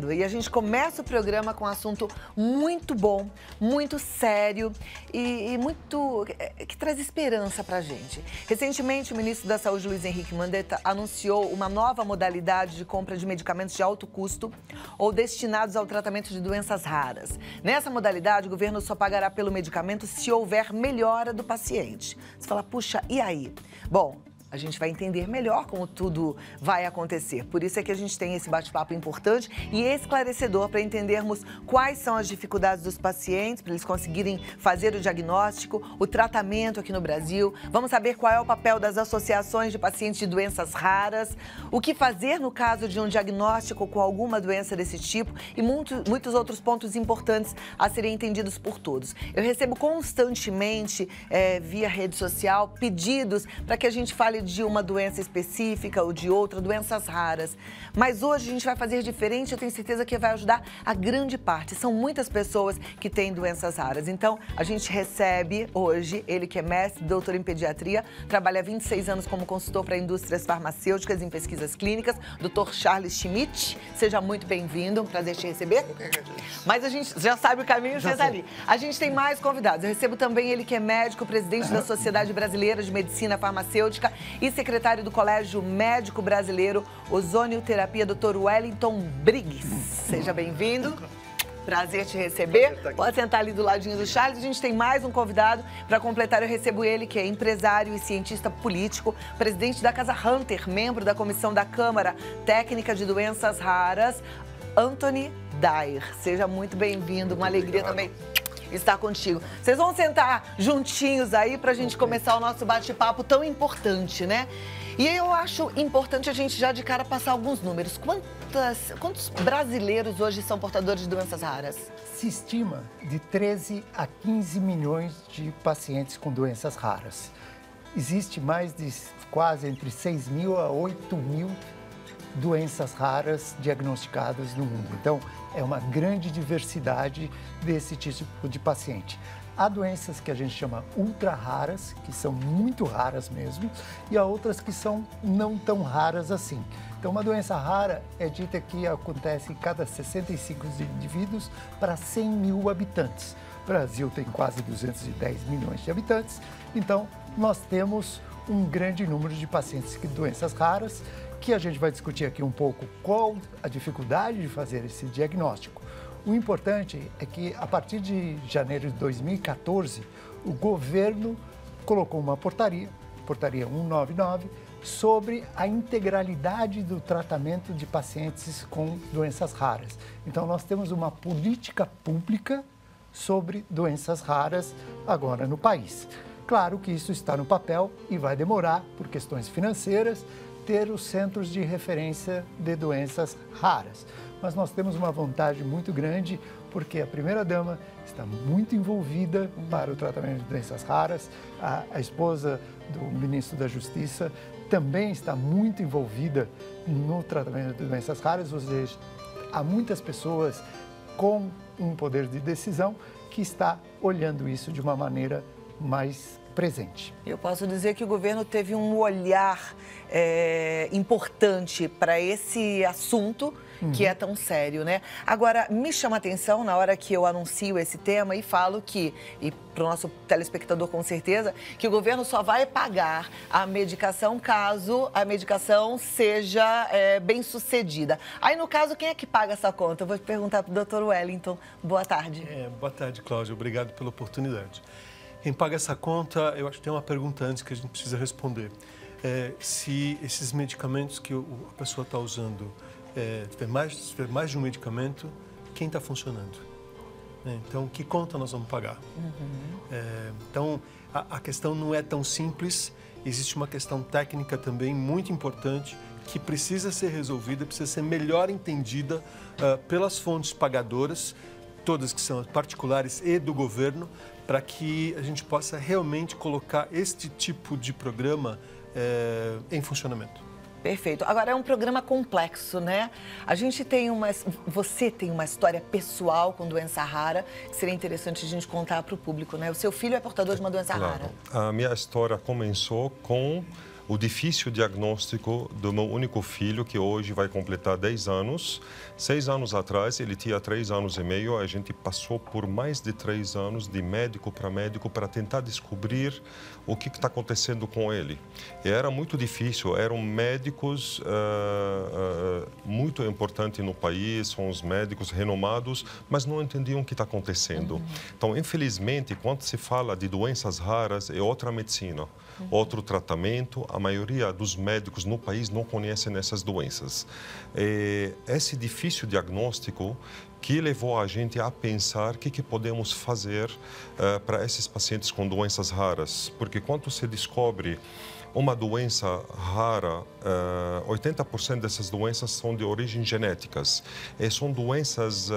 Figueiredo e a gente começa o programa com um assunto muito bom, muito sério e muito que traz esperança pra gente. Recentemente, o ministro da Saúde, Luiz Henrique Mandetta, anunciou uma nova modalidade de compra de medicamentos de alto custo ou destinados ao tratamento de doenças raras. Nessa modalidade, o governo só pagará pelo medicamento se houver melhora do paciente. Você fala, puxa, e aí? Bom, a gente vai entender melhor como tudo vai acontecer. Por isso é que a gente tem esse bate-papo importante e esclarecedor para entendermos quais são as dificuldades dos pacientes, para eles conseguirem fazer o diagnóstico, o tratamento aqui no Brasil. Vamos saber qual é o papel das associações de pacientes de doenças raras, o que fazer no caso de um diagnóstico com alguma doença desse tipo e muitos outros pontos importantes a serem entendidos por todos. Eu recebo constantemente, via rede social, pedidos para que a gente fale de uma doença específica ou de outra, doenças raras. Mas hoje a gente vai fazer diferente, eu tenho certeza que vai ajudar a grande parte. São muitas pessoas que têm doenças raras. Então, a gente recebe hoje, ele que é mestre, doutor em pediatria, trabalha há 26 anos como consultor para indústrias farmacêuticas em pesquisas clínicas, doutor Charles Schmidt. Seja muito bem-vindo, um prazer te receber. Mas a gente já sabe o caminho, já está ali. A gente tem mais convidados. Eu recebo também ele que é médico, presidente da Sociedade Brasileira de Medicina Farmacêutica e secretário do Colégio Médico Brasileiro, Ozonioterapia, Dr. Wellington Briggs. Seja bem-vindo. Prazer te receber. Pode sentar ali do ladinho do Charles. A gente tem mais um convidado. Para completar, eu recebo ele, que é empresário e cientista político, presidente da Casa Hunter, membro da Comissão da Câmara Técnica de Doenças Raras, Anthony Dyer. Seja muito bem-vindo. Uma alegria também estar contigo. Vocês vão sentar juntinhos aí pra gente começar o nosso bate-papo tão importante, né? E eu acho importante a gente já de cara passar alguns números. Quantos brasileiros hoje são portadores de doenças raras? Se estima de 13 a 15 milhões de pacientes com doenças raras. Existe mais de quase entre 6 mil a 8 mil doenças raras diagnosticadas no mundo. Então, é uma grande diversidade desse tipo de paciente. Há doenças que a gente chama ultra raras, que são muito raras mesmo, e há outras que são não tão raras assim. Então, uma doença rara é dita que acontece em cada 65 indivíduos para 100 mil habitantes. O Brasil tem quase 210 milhões de habitantes, então nós temos um grande número de pacientes com doenças raras, que a gente vai discutir aqui um pouco qual a dificuldade de fazer esse diagnóstico. O importante é que, a partir de janeiro de 2014, o governo colocou uma portaria 199, sobre a integralidade do tratamento de pacientes com doenças raras. Então, nós temos uma política pública sobre doenças raras agora no país. Claro que isso está no papel e vai demorar, por questões financeiras, ter os centros de referência de doenças raras. Mas nós temos uma vontade muito grande, porque a primeira-dama está muito envolvida para o tratamento de doenças raras, a esposa do ministro da Justiça também está muito envolvida no tratamento de doenças raras, ou seja, há muitas pessoas com um poder de decisão que está olhando isso de uma maneira mais presente. Eu posso dizer que o governo teve um olhar importante para esse assunto que é tão sério, né? Agora, me chama a atenção na hora que eu anuncio esse tema e falo que, e para o nosso telespectador com certeza, que o governo só vai pagar a medicação caso a medicação seja bem sucedida. Aí, no caso, quem é que paga essa conta? Eu vou perguntar para o Dr. Wellington. Boa tarde. Boa tarde, Cláudia. Obrigado pela oportunidade. Quem paga essa conta, eu acho que tem uma pergunta antes que a gente precisa responder. Se esses medicamentos que a pessoa está usando, tiver mais de um medicamento, quem está funcionando? Então, que conta nós vamos pagar? Então, a questão não é tão simples, existe uma questão técnica também muito importante que precisa ser resolvida, precisa ser melhor entendida pelas fontes pagadoras, todas que são particulares e do governo, para que a gente possa realmente colocar este tipo de programa em funcionamento. Perfeito. Agora, é um programa complexo, né? Você tem uma história pessoal com doença rara que seria interessante a gente contar para o público, né? O seu filho é portador de uma doença rara. A minha história começou com o difícil diagnóstico do meu único filho, que hoje vai completar 10 anos. 6 anos atrás, ele tinha 3 anos e meio, a gente passou por mais de 3 anos de médico para tentar descobrir o que está acontecendo com ele. E era muito difícil, eram médicos muito importantes no país, são os médicos renomados, mas não entendiam o que está acontecendo. Então, infelizmente, quando se fala de doenças raras, é outra medicina, outro tratamento. A maioria dos médicos no país não conhecem essas doenças. Esse difícil diagnóstico que levou a gente a pensar o que podemos fazer para esses pacientes com doenças raras. Porque quando se descobre uma doença rara, 80% dessas doenças são de origem genéticas. E são doenças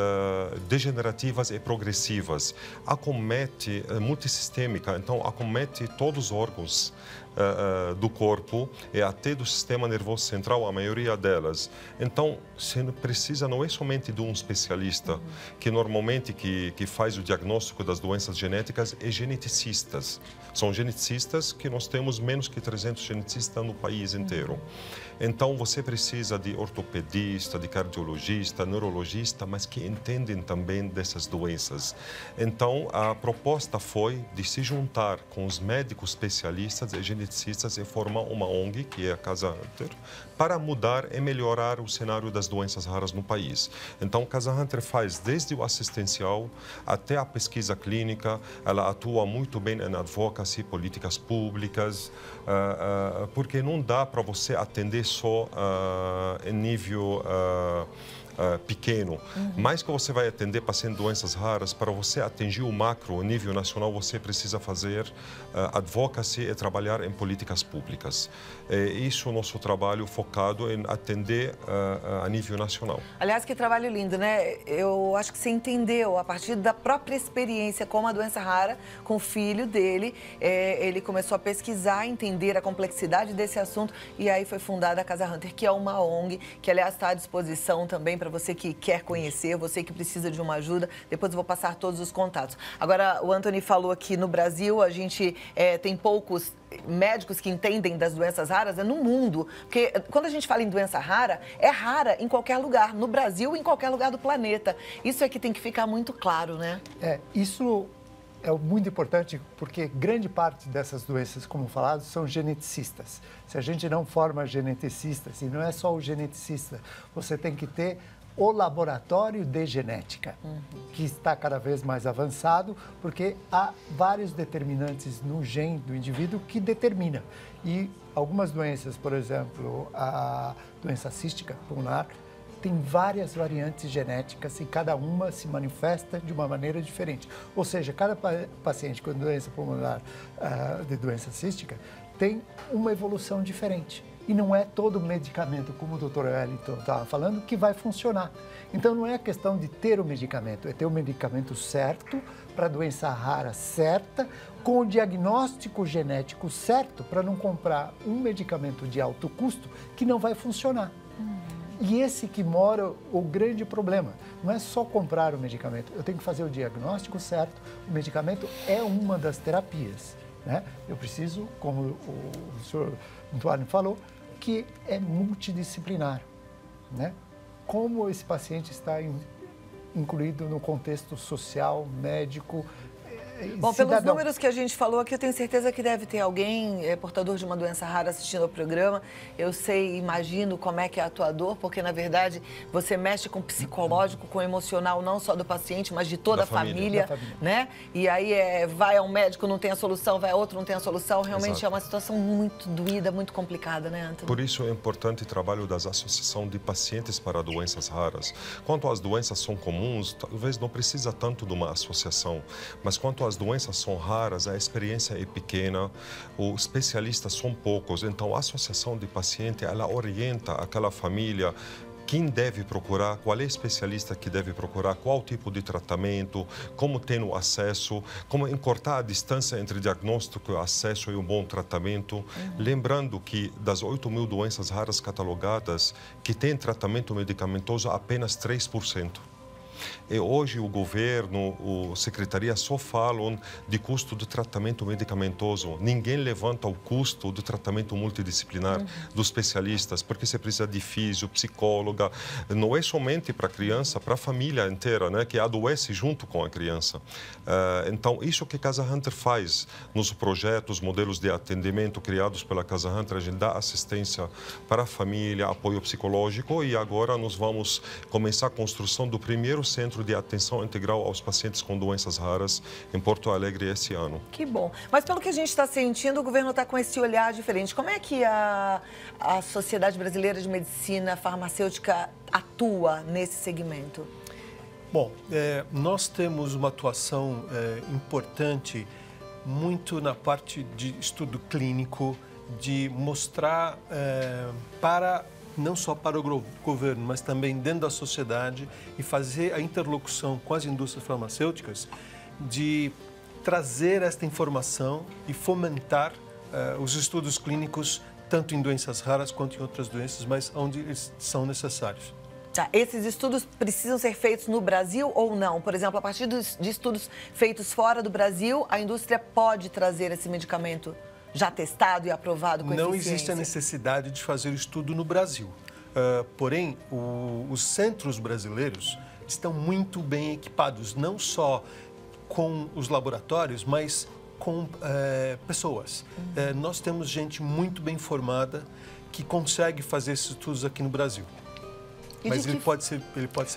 degenerativas e progressivas. Acomete multissistêmica, então acomete todos os órgãos do corpo e até do sistema nervoso central, a maioria delas. Então, você precisa não é somente de um especialista, que normalmente que faz o diagnóstico das doenças genéticas é geneticistas. São geneticistas que nós temos menos que 300 geneticistas no país inteiro. Então, você precisa de ortopedista, de cardiologista, neurologista, mas que entendem também dessas doenças. Então, a proposta foi de se juntar com os médicos especialistas e geneticistas e formar uma ONG, que é a Casa Hunter, para mudar e melhorar o cenário das doenças raras no país. Então, a Casa Hunter faz desde o assistencial até a pesquisa clínica, ela atua muito bem em advocacy, políticas públicas, porque não dá para você atender só em nível pequeno. Mais que você vai atender pacientes de doenças raras, para você atingir o macro, o nível nacional, você precisa fazer advocacy e trabalhar em políticas públicas. Isso é o nosso trabalho focado em atender a nível nacional. Aliás, que trabalho lindo, né? Eu acho que você entendeu, a partir da própria experiência com uma doença rara, com o filho dele, ele começou a pesquisar, entender a complexidade desse assunto e aí foi fundada a Casa Hunter, que é uma ONG, que aliás está à disposição também para você que quer conhecer, você que precisa de uma ajuda. Depois eu vou passar todos os contatos. Agora, o Anthony falou que no Brasil a gente tem poucos médicos que entendem das doenças raras, no mundo. Porque quando a gente fala em doença rara, é rara em qualquer lugar, no Brasil e em qualquer lugar do planeta. Isso é que tem que ficar muito claro, né? Isso é muito importante porque grande parte dessas doenças, como falado, são geneticistas. Se a gente não forma geneticistas, e não é só o geneticista, você tem que ter o laboratório de genética, que está cada vez mais avançado, porque há vários determinantes no gene do indivíduo que determina. E algumas doenças, por exemplo, a doença cística pulmonar, tem várias variantes genéticas e cada uma se manifesta de uma maneira diferente. Ou seja, cada paciente com doença pulmonar, de doença cística, tem uma evolução diferente. E não é todo medicamento, como o Dr. Wellington estava falando, que vai funcionar. Então, não é a questão de ter o medicamento, é ter o medicamento certo, para a doença rara certa, com o diagnóstico genético certo, para não comprar um medicamento de alto custo que não vai funcionar. E esse que mora o grande problema. Não é só comprar o medicamento, eu tenho que fazer o diagnóstico certo. O medicamento é uma das terapias, né? Eu preciso, como o senhor Antoine falou, que é multidisciplinar, né? Como esse paciente está incluído no contexto social, médico, Bom, pelos números que a gente falou aqui, eu tenho certeza que deve ter alguém portador de uma doença rara assistindo ao programa. Eu sei, imagino como é que é atuador, porque, na verdade, você mexe com o psicológico, com o emocional, não só do paciente, mas de toda a família, né? E aí vai a um médico, não tem a solução, vai a outro, não tem a solução. Realmente é uma situação muito doída, muito complicada, né, Anthony? Por isso é importante o trabalho das associações de pacientes para doenças raras. Quanto as doenças são comuns, talvez não precisa tanto de uma associação, mas quanto as doenças são raras, a experiência é pequena, os especialistas são poucos, então a associação de paciente, ela orienta aquela família quem deve procurar, qual é o especialista que deve procurar, qual tipo de tratamento, como ter o acesso, como encurtar a distância entre diagnóstico e acesso e um bom tratamento. Lembrando que das 8.000 doenças raras catalogadas, que têm tratamento medicamentoso, apenas 3%. E hoje o governo, a secretaria só falam de custo do tratamento medicamentoso. Ninguém levanta o custo do tratamento multidisciplinar dos especialistas, porque você precisa de físio, psicóloga. Não é somente para a criança, para a família inteira, né, que adoece junto com a criança. Então, isso que a Casa Hunter faz nos projetos, modelos de atendimento criados pela Casa Hunter, a gente dá assistência para a família, apoio psicológico, e agora nós vamos começar a construção do primeiro centro de atenção integral aos pacientes com doenças raras em Porto Alegre esse ano. Que bom. Mas pelo que a gente está sentindo, o governo está com esse olhar diferente. Como é que a Sociedade Brasileira de Medicina Farmacêutica atua nesse segmento? Bom, nós temos uma atuação importante muito na parte de estudo clínico, de mostrar não só para o governo, mas também dentro da sociedade, e fazer a interlocução com as indústrias farmacêuticas, de trazer esta informação e fomentar os estudos clínicos, tanto em doenças raras quanto em outras doenças, mas onde eles são necessários. Tá. Esses estudos precisam ser feitos no Brasil ou não? Por exemplo, a partir de estudos feitos fora do Brasil, a indústria pode trazer esse medicamento já testado e aprovado com eficiência? Não existe a necessidade de fazer estudo no Brasil. Porém, os centros brasileiros estão muito bem equipados, não só com os laboratórios, mas com pessoas. Nós temos gente muito bem formada que consegue fazer esses estudos aqui no Brasil. Mas ele pode ser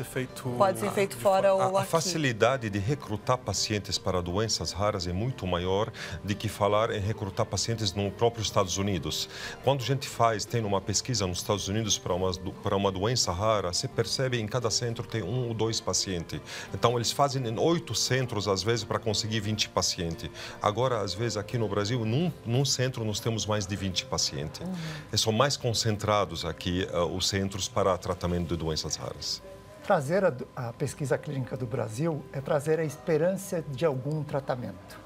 feito... Pode ser feito fora ou aqui. A facilidade de recrutar pacientes para doenças raras é muito maior do que falar em recrutar pacientes no próprio Estados Unidos. Quando a gente tem uma pesquisa nos Estados Unidos para uma doença rara, você percebe que em cada centro tem 1 ou 2 pacientes. Então, eles fazem em 8 centros, às vezes, para conseguir 20 pacientes. Agora, às vezes, aqui no Brasil, num centro, nós temos mais de 20 pacientes. São mais concentrados aqui os centros para tratamento de doenças raras. Trazer a pesquisa clínica do Brasil é trazer a esperança de algum tratamento.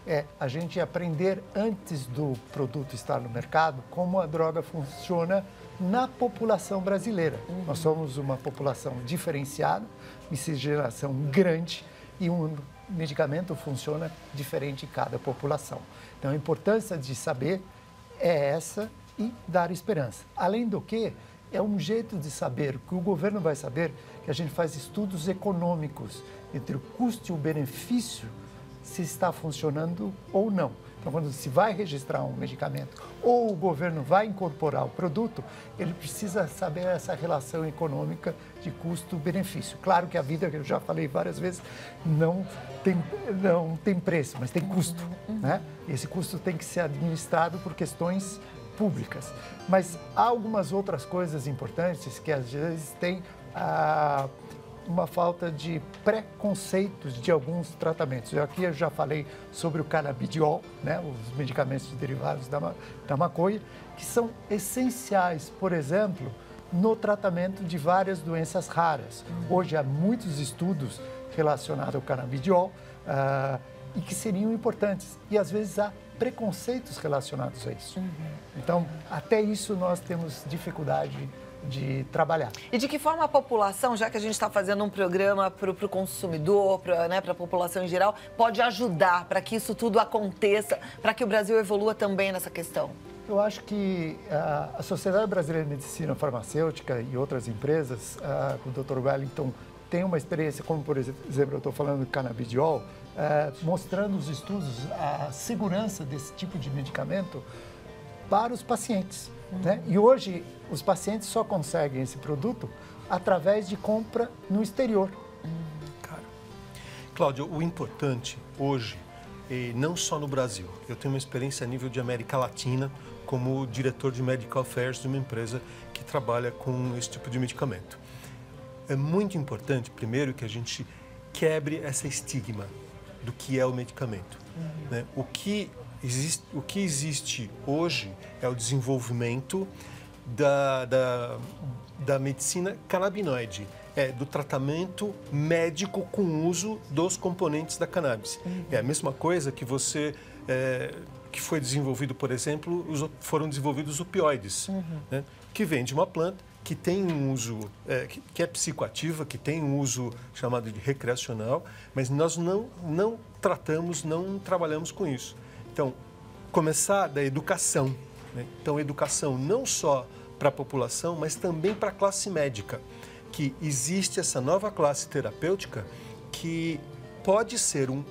É a gente aprender antes do produto estar no mercado como a droga funciona na população brasileira. Nós somos uma população diferenciada, miscigenação grande, e um medicamento funciona diferente em cada população. Então, a importância de saber é essa e dar esperança. Além do que, é um jeito de saber, que o governo vai saber, que a gente faz estudos econômicos entre o custo e o benefício, se está funcionando ou não. Então, quando se vai registrar um medicamento ou o governo vai incorporar o produto, ele precisa saber essa relação econômica de custo-benefício. Claro que a vida, que eu já falei várias vezes, não tem preço, mas tem custo, né? E esse custo tem que ser administrado por questões públicas. Mas há algumas outras coisas importantes que às vezes tem uma falta de preconceitos de alguns tratamentos. Aqui eu já falei sobre o canabidiol, né, os medicamentos derivados da maconha, que são essenciais, por exemplo, no tratamento de várias doenças raras. Hoje há muitos estudos relacionados ao canabidiol e que seriam importantes. E às vezes há preconceitos relacionados a isso. Então, até isso nós temos dificuldade de trabalhar. E de que forma a população, já que a gente está fazendo um programa para o consumidor, para a população em geral, pode ajudar para que isso tudo aconteça, para que o Brasil evolua também nessa questão? Eu acho que a Sociedade Brasileira de Medicina Farmacêutica e outras empresas, o Dr. Wellington, tem uma experiência, como por exemplo, eu estou falando do canabidiol, mostrando os estudos, a segurança desse tipo de medicamento para os pacientes. Né? E hoje, os pacientes só conseguem esse produto através de compra no exterior. Cara, Cláudio, o importante hoje, e não só no Brasil, eu tenho uma experiência a nível de América Latina como diretor de Medical Affairs de uma empresa que trabalha com esse tipo de medicamento. É muito importante, primeiro, que a gente quebre essa estigma do que é o medicamento. Né? O que existe hoje é o desenvolvimento da medicina canabinoide, do tratamento médico com uso dos componentes da cannabis. É a mesma coisa que que foi desenvolvido, por exemplo, foram desenvolvidos opioides, né? Que vem de uma planta que tem um uso, que é psicoativa, que tem um uso chamado de recreacional, mas nós não tratamos, não trabalhamos com isso. Então, começar da educação, né? Então, educação não só para a população, mas também para a classe médica, que existe essa nova classe terapêutica que pode ser um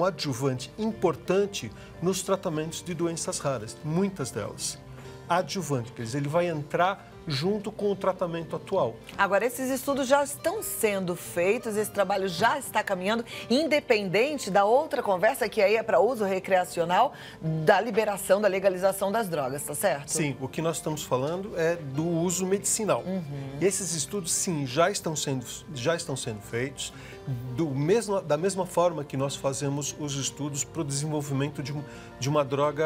adjuvante importante nos tratamentos de doenças raras, muitas delas. Adjuvante, quer dizer, ele vai entrar junto com o tratamento atual. Agora, esses estudos já estão sendo feitos, esse trabalho já está caminhando, independente da outra conversa que aí é para uso recreacional, da liberação, da legalização das drogas, tá certo? Sim, o que nós estamos falando é do uso medicinal. Esses estudos, sim, já estão sendo feitos, da mesma forma que nós fazemos os estudos para o desenvolvimento de uma droga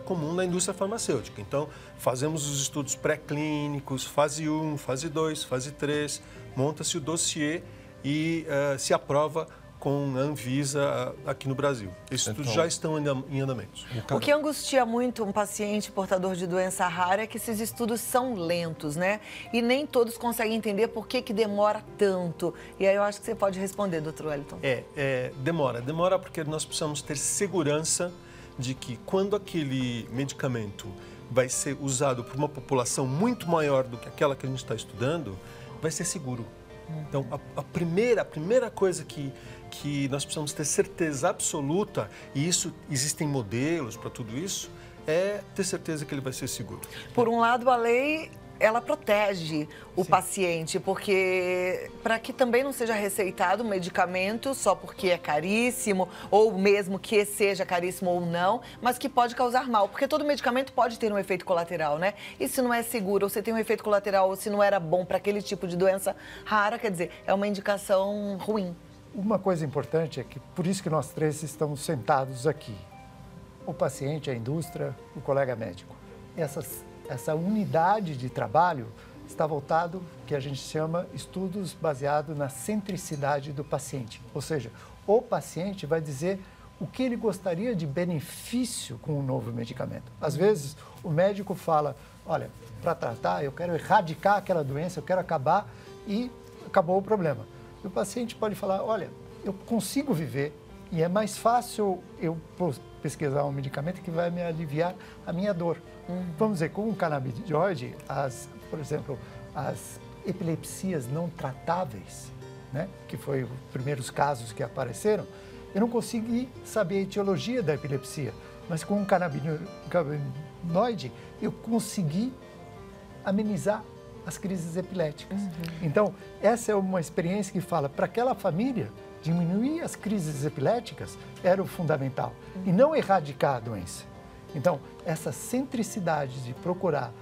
comum na indústria farmacêutica. Então, fazemos os estudos pré-clínicos, fase 1, fase 2, fase 3, monta-se o dossiê e se aprova com a Anvisa aqui no Brasil. Esses estudos já estão em andamento. O que angustia muito um paciente portador de doença rara é que esses estudos são lentos, né? E nem todos conseguem entender por que demora tanto. E aí eu acho que você pode responder, doutor Wellington. Demora porque nós precisamos ter segurança de que quando aquele medicamento vai ser usado por uma população muito maior do que aquela que a gente está estudando, vai ser seguro. Então, a primeira coisa que nós precisamos ter certeza absoluta, e existem modelos para tudo isso, é ter certeza que ele vai ser seguro. Por um lado, a lei, ela protege o paciente, porque para que também não seja receitado um medicamento só porque é caríssimo, ou mesmo que seja caríssimo ou não, mas que pode causar mal, porque todo medicamento pode ter um efeito colateral, né? E se não é seguro, ou se tem um efeito colateral, ou se não era bom para aquele tipo de doença rara, quer dizer, é uma indicação ruim. Uma coisa importante é que, por isso que nós três estamos sentados aqui, o paciente, a indústria, o colega médico. Essa unidade de trabalho está voltado, que a gente chama estudos baseados na centricidade do paciente. Ou seja, o paciente vai dizer o que ele gostaria de benefício com o novo medicamento. Às vezes, o médico fala, olha, para tratar, eu quero erradicar aquela doença, eu quero acabar e acabou o problema. E o paciente pode falar, olha, eu consigo viver e é mais fácil eu pesquisar um medicamento que vai me aliviar a minha dor. Vamos dizer, com o canabinoide, por exemplo, as epilepsias não tratáveis, né, que foi os primeiros casos que apareceram, eu não consegui saber a etiologia da epilepsia, mas com o canabinoide eu consegui amenizar as crises epiléticas. Então, essa é uma experiência que fala, para aquela família, diminuir as crises epiléticas era o fundamental, e não erradicar a doença. Então, essa centricidade de procurar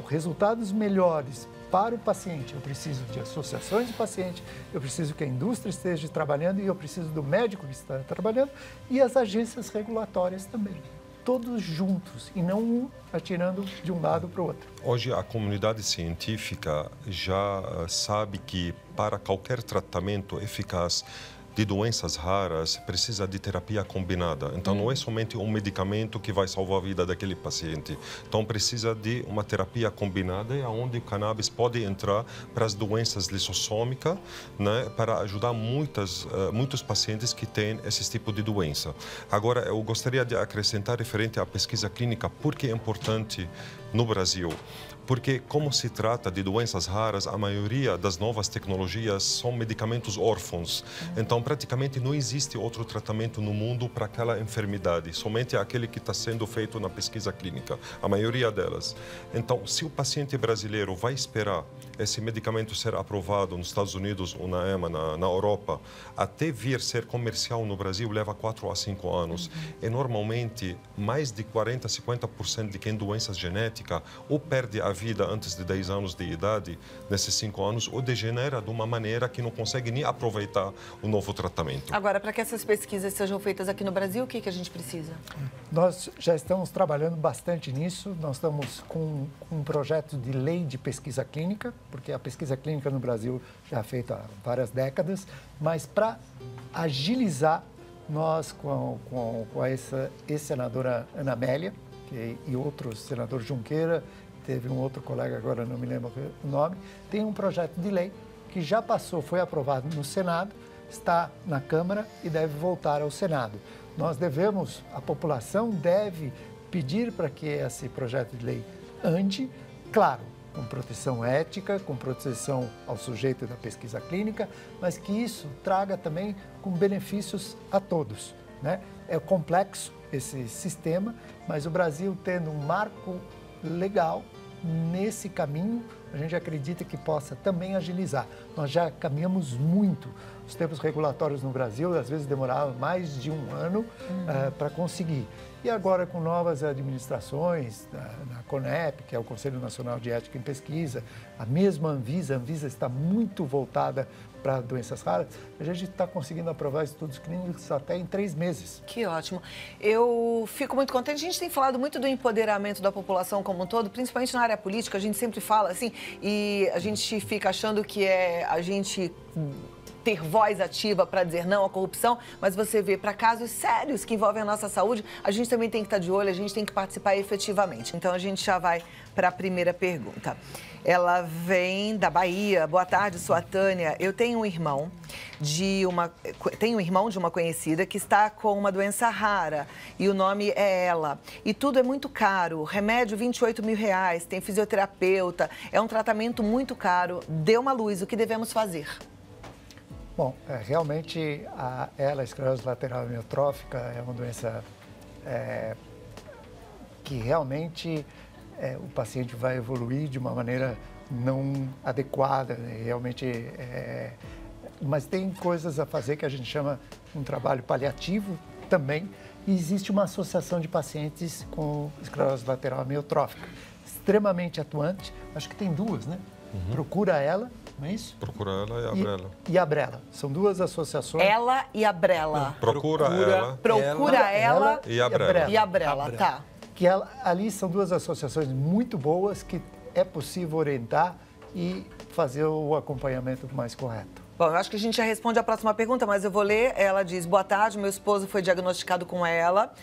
resultados melhores para o paciente, eu preciso de associações de paciente, eu preciso que a indústria esteja trabalhando e eu preciso do médico que está trabalhando e as agências regulatórias também. Todos juntos e não um atirando de um lado para o outro. Hoje a comunidade científica já sabe que para qualquer tratamento eficaz de doenças raras precisa de terapia combinada. Então não é somente um medicamento que vai salvar a vida daquele paciente. Então precisa de uma terapia combinada, onde o cannabis pode entrar para as doenças lissossômicas, né, para ajudar muitos pacientes que têm esse tipo de doença. Agora eu gostaria de acrescentar referente à pesquisa clínica, porque é importante no Brasil. Porque, como se trata de doenças raras, a maioria das novas tecnologias são medicamentos órfãos. Então, praticamente não existe outro tratamento no mundo para aquela enfermidade, somente aquele que está sendo feito na pesquisa clínica, a maioria delas. Então, se o paciente brasileiro vai esperar esse medicamento ser aprovado nos Estados Unidos ou na EMA, na Europa, até vir ser comercial no Brasil, leva 4 a 5 anos. E, normalmente, mais de 40% a 50% de quem tem doenças genéticas ou perde a vida antes de 10 anos de idade, nesses 5 anos, ou degenera de uma maneira que não consegue nem aproveitar o novo tratamento. Agora, para que essas pesquisas sejam feitas aqui no Brasil, o que a gente precisa? Nós já estamos trabalhando bastante nisso, nós estamos com um projeto de lei de pesquisa clínica, porque a pesquisa clínica no Brasil já é feita há várias décadas, mas para agilizar, nós com a ex-senadora Ana Amélia e outros, senador Junqueira, teve um outro colega, agora não me lembro o nome, tem um projeto de lei que já passou, foi aprovado no Senado, está na Câmara e deve voltar ao Senado. A população deve pedir para que esse projeto de lei ande, claro, com proteção ética, com proteção ao sujeito da pesquisa clínica, mas que isso traga também com benefícios a todos, né? É complexo esse sistema, mas o Brasil tendo um marco legal nesse caminho, a gente acredita que possa também agilizar. Nós já caminhamos muito. Os tempos regulatórios no Brasil, às vezes, demoravam mais de um ano para conseguir. E agora, com novas administrações, na CONEP, que é o Conselho Nacional de Ética em Pesquisa, a mesma Anvisa, a Anvisa está muito voltada para doenças raras, a gente está conseguindo aprovar estudos clínicos até em 3 meses. Que ótimo. Eu fico muito contente. A gente tem falado muito do empoderamento da população como um todo, principalmente na área política. A gente sempre fala assim, e a gente fica achando que é a gente ter voz ativa para dizer não à corrupção, mas você vê, para casos sérios que envolvem a nossa saúde, a gente também tem que estar de olho, a gente tem que participar efetivamente. Então, a gente já vai para a primeira pergunta. Ela vem da Bahia. Boa tarde, sou a Tânia. Eu tenho um irmão de uma conhecida que está com uma doença rara e o nome é ela. E tudo é muito caro, remédio R$28 mil, tem fisioterapeuta, é um tratamento muito caro. Dê uma luz, o que devemos fazer? Bom, realmente a esclerose lateral amiotrófica é uma doença que realmente o paciente vai evoluir de uma maneira não adequada, né? Realmente, mas tem coisas a fazer que a gente chama um trabalho paliativo também. E existe uma associação de pacientes com esclerose lateral amiotrófica extremamente atuante. Acho que tem 2, né? Uhum. Procura Ela, não é isso? Procura Ela e a Brela. E a Brela. São 2 associações. Ela e a Brela. Procura Ela. Procura Ela e a Brela. E a Brela, tá. Que ali são 2 associações muito boas que é possível orientar e fazer o acompanhamento mais correto. Bom, eu acho que a gente já responde a próxima pergunta, mas eu vou ler. Ela diz, boa tarde, meu esposo foi diagnosticado com ela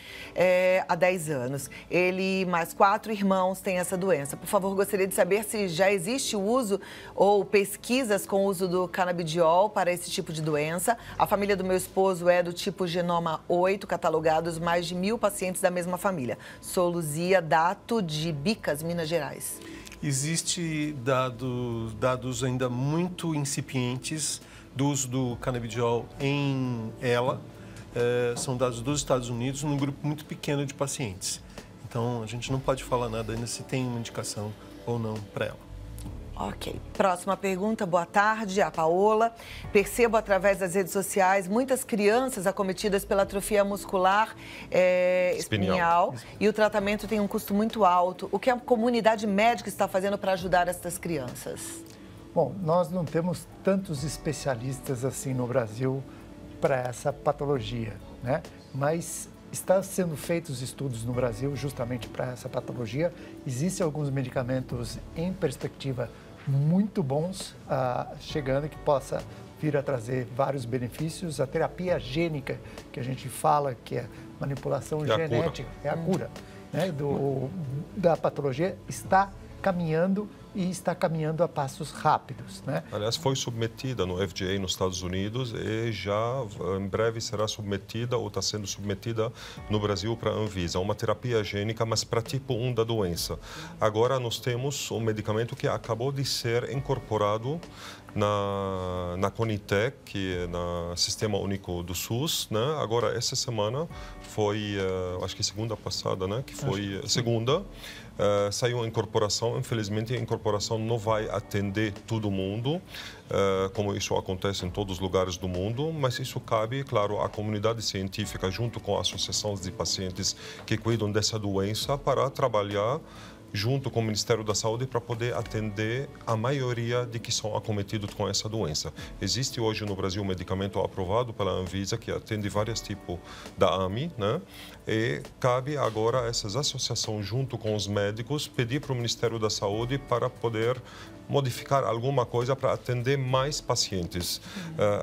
há 10 anos. Ele e mais 4 irmãos têm essa doença. Por favor, gostaria de saber se já existe o uso ou pesquisas com o uso do canabidiol para esse tipo de doença. A família do meu esposo é do tipo genoma 8, catalogados mais de 1.000 pacientes da mesma família. Sou Luzia Dato, de Bicas, Minas Gerais. Existe dados ainda muito incipientes do uso do canabidiol em ela. São dados dos Estados Unidos, num grupo muito pequeno de pacientes. Então, a gente não pode falar nada ainda se tem uma indicação ou não para ela. Ok. Próxima pergunta. Boa tarde, a Paola. Percebo através das redes sociais muitas crianças acometidas pela atrofia muscular espinhal e o tratamento tem um custo muito alto. O que a comunidade médica está fazendo para ajudar essas crianças? Bom, nós não temos tantos especialistas assim no Brasil para essa patologia, né? Mas está sendo feitos estudos no Brasil justamente para essa patologia. Existem alguns medicamentos em perspectiva muito bons chegando que possa vir a trazer vários benefícios. A terapia gênica, que a gente fala que é manipulação genética, é a cura, né, da patologia, está caminhando e está caminhando a passos rápidos, né? Aliás, foi submetida no FDA nos Estados Unidos e já em breve será submetida ou está sendo submetida no Brasil para a Anvisa. Uma terapia gênica, mas para tipo 1 da doença. Agora nós temos um medicamento que acabou de ser incorporado na Conitec, que é no Sistema Único do SUS, né? Agora, essa semana foi, acho que segunda passada, né? Que foi segunda. Saiu a incorporação. Infelizmente, a incorporação não vai atender todo mundo, como isso acontece em todos os lugares do mundo, mas isso cabe, claro, à comunidade científica, junto com associações de pacientes que cuidam dessa doença, para trabalhar junto com o Ministério da Saúde para poder atender a maioria de que são acometidos com essa doença. Existe hoje no Brasil um medicamento aprovado pela Anvisa que atende vários tipos da AMI, né? E cabe agora a essas associações, junto com os médicos, pedir para o Ministério da Saúde para poder modificar alguma coisa para atender mais pacientes.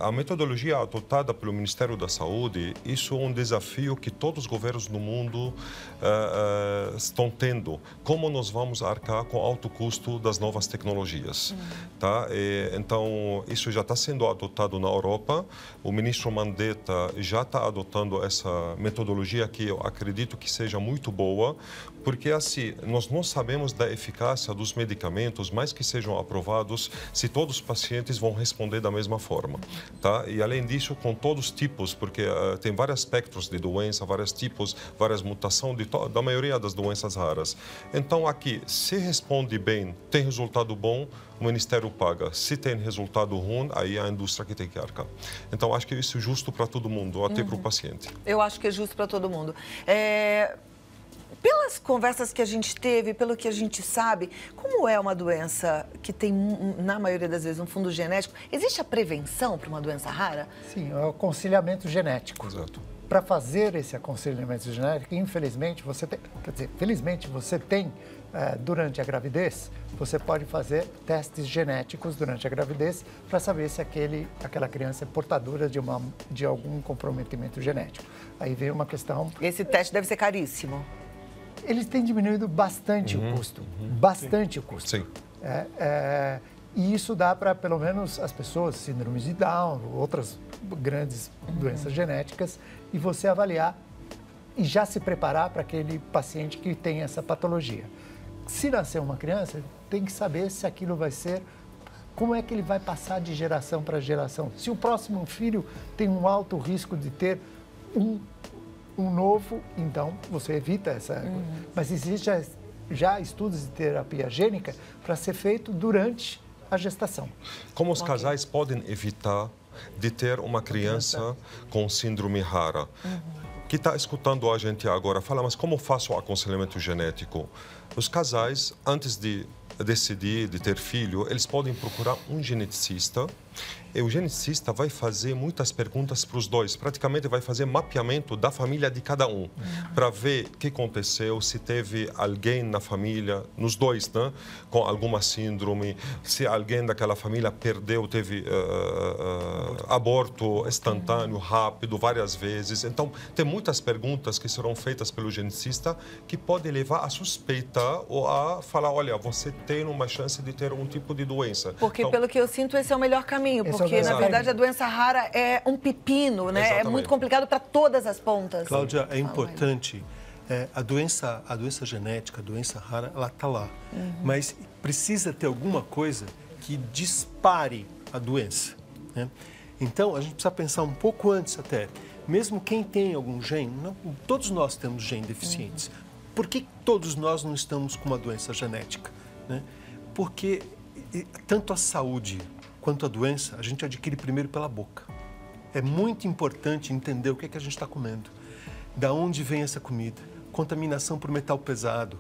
A metodologia adotada pelo Ministério da Saúde, isso é um desafio que todos os governos no mundo estão tendo. Como nós vamos arcar com o alto custo das novas tecnologias? Tá? Então, isso já está sendo adotado na Europa. O ministro Mandetta já está adotando essa metodologia que eu acredito que seja muito boa, porque assim, nós não sabemos da eficácia dos medicamentos, mais que sejam aprovados, se todos os pacientes vão responder da mesma forma. Tá? E além disso, com todos os tipos, porque tem vários espectros de doença, vários tipos, várias mutações da maioria das doenças raras. Então aqui, se responde bem, tem resultado bom, o Ministério paga. Se tem resultado ruim, aí é a indústria que tem que arcar. Então acho que isso é justo para todo mundo, até para o paciente. Eu acho que é justo para todo mundo. Pelas conversas que a gente teve, pelo que a gente sabe, como é uma doença que tem, na maioria das vezes, um fundo genético, existe a prevenção para uma doença rara? Sim, é o aconselhamento genético. Exato. Para fazer esse aconselhamento genético, infelizmente, você tem, quer dizer, felizmente, você tem, durante a gravidez, você pode fazer testes genéticos durante a gravidez para saber se aquela criança é portadora de algum comprometimento genético. Aí vem uma questão... Esse teste deve ser caríssimo. Eles têm diminuído bastante o custo, bastante o custo. Sim. E isso dá para, pelo menos, as pessoas, síndromes de Down, outras grandes doenças genéticas, e você avaliar e já se preparar para aquele paciente que tem essa patologia. Se nascer uma criança, tem que saber se aquilo vai ser, como é que ele vai passar de geração para geração. Se o próximo filho tem um alto risco de ter um novo, então você evita essa... Mas existe já estudos de terapia gênica para ser feito durante a gestação. Como os casais podem evitar de ter uma criança com síndrome rara? Que está escutando a gente agora, fala, mas como faço o aconselhamento genético? Os casais, antes de decidir de ter filho, eles podem procurar um geneticista. E o geneticista vai fazer muitas perguntas para os dois. Praticamente vai fazer mapeamento da família de cada um, para ver o que aconteceu, se teve alguém na família, nos dois, né, com alguma síndrome, se alguém daquela família teve aborto instantâneo, rápido, várias vezes. Então, tem muitas perguntas que serão feitas pelo geneticista que pode levar a suspeitar ou a falar, olha, você tem uma chance de ter um tipo de doença. Porque, então, pelo que eu sinto, esse é o melhor caminho. Porque, na verdade, a doença rara é um pepino, né? Exatamente. É muito complicado para todas as pontas. Cláudia, é importante. A doença genética, a doença rara, ela está lá. Mas precisa ter alguma coisa que dispare a doença, né? Então, a gente precisa pensar um pouco antes até. Mesmo quem tem algum gene, todos nós temos genes deficientes. Por que todos nós não estamos com uma doença genética, né? Porque tanto a saúde quanto a doença, a gente adquire primeiro pela boca. É muito importante entender o que é que a gente está comendo, da onde vem essa comida, contaminação por metal pesado,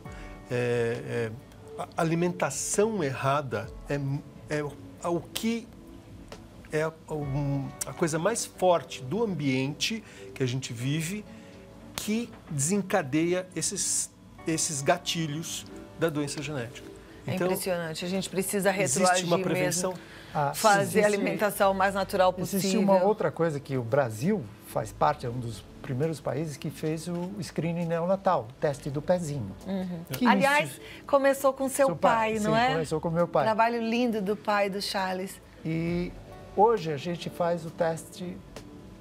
a alimentação errada é a coisa mais forte do ambiente que a gente vive, que desencadeia esses gatilhos da doença genética. Então, impressionante. A gente precisa retroagir existe uma prevenção mesmo. Fazer a alimentação o mais natural possível. Existe uma outra coisa que o Brasil faz parte, é um dos primeiros países que fez o screening neonatal, o teste do pezinho. Aliás, começou com seu pai, não é? Sim, começou com meu pai. Trabalho lindo do pai do Charles. E hoje a gente faz o teste,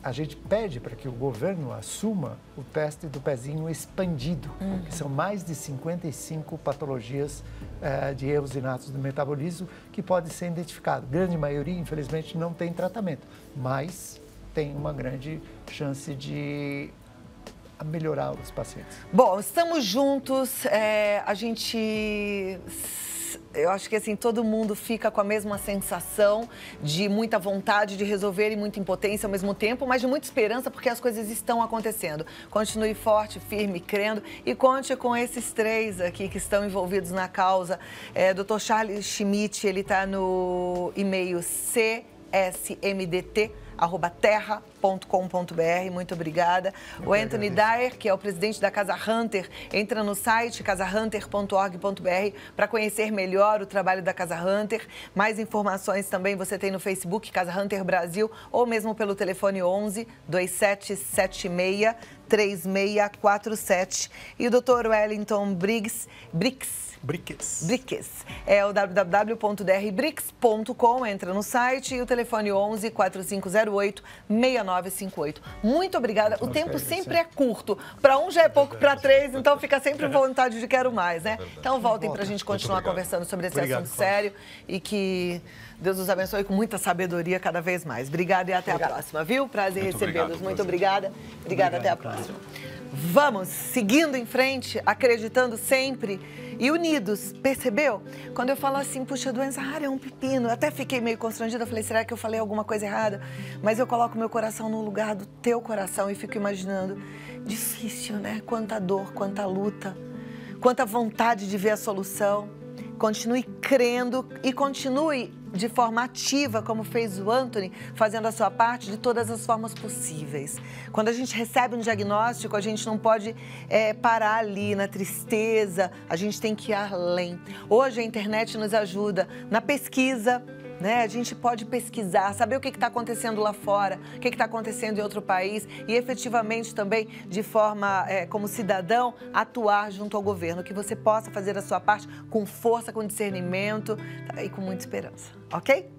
a gente pede para que o governo assuma o teste do pezinho expandido, que são mais de 55 patologias de erros inatos do metabolismo que podem ser identificados. Grande maioria, infelizmente, não tem tratamento, mas tem uma grande chance de melhorar os pacientes. Bom, estamos juntos, eu acho que assim, todo mundo fica com a mesma sensação de muita vontade de resolver e muita impotência ao mesmo tempo, mas de muita esperança porque as coisas estão acontecendo. Continue forte, firme, crendo e conte com esses três aqui que estão envolvidos na causa. Dr. Charles Schmidt, ele está no e-mail csmdt terra.com.br. Muito obrigada. O Anthony Dyer, que é o presidente da Casa Hunter, entra no site casahunter.org.br para conhecer melhor o trabalho da Casa Hunter. Mais informações também você tem no Facebook, Casa Hunter Brasil, ou mesmo pelo telefone 11 2776 3647. E o Dr. Wellington Briggs é o www.drbricks.com, entra no site, e o telefone 11 4508 6958. Muito obrigada. O tempo sempre é curto. Para um já é pouco, para três, então fica sempre vontade de quero mais, né? Então voltem para a gente continuar conversando sobre esse assunto sério e que Deus nos abençoe com muita sabedoria cada vez mais. Obrigada e até a próxima, viu? Prazer recebê-los. Muito obrigada. Obrigada, até a próxima. Vamos seguindo em frente, acreditando sempre e unidos. Percebeu? Quando eu falo assim, puxa, doença rara é um pepino, eu até fiquei meio constrangida, falei, será que eu falei alguma coisa errada? Mas eu coloco meu coração no lugar do teu coração e fico imaginando, difícil, né? Quanta dor, quanta luta, quanta vontade de ver a solução. Continue crendo e continue de forma ativa, como fez o Anthony, fazendo a sua parte de todas as formas possíveis. Quando a gente recebe um diagnóstico, a gente não pode parar ali na tristeza, a gente tem que ir além. Hoje a internet nos ajuda na pesquisa, né? A gente pode pesquisar, saber o que está acontecendo lá fora, o que está acontecendo em outro país e efetivamente também, de forma como cidadão, atuar junto ao governo, que você possa fazer a sua parte com força, com discernimento e com muita esperança, ok?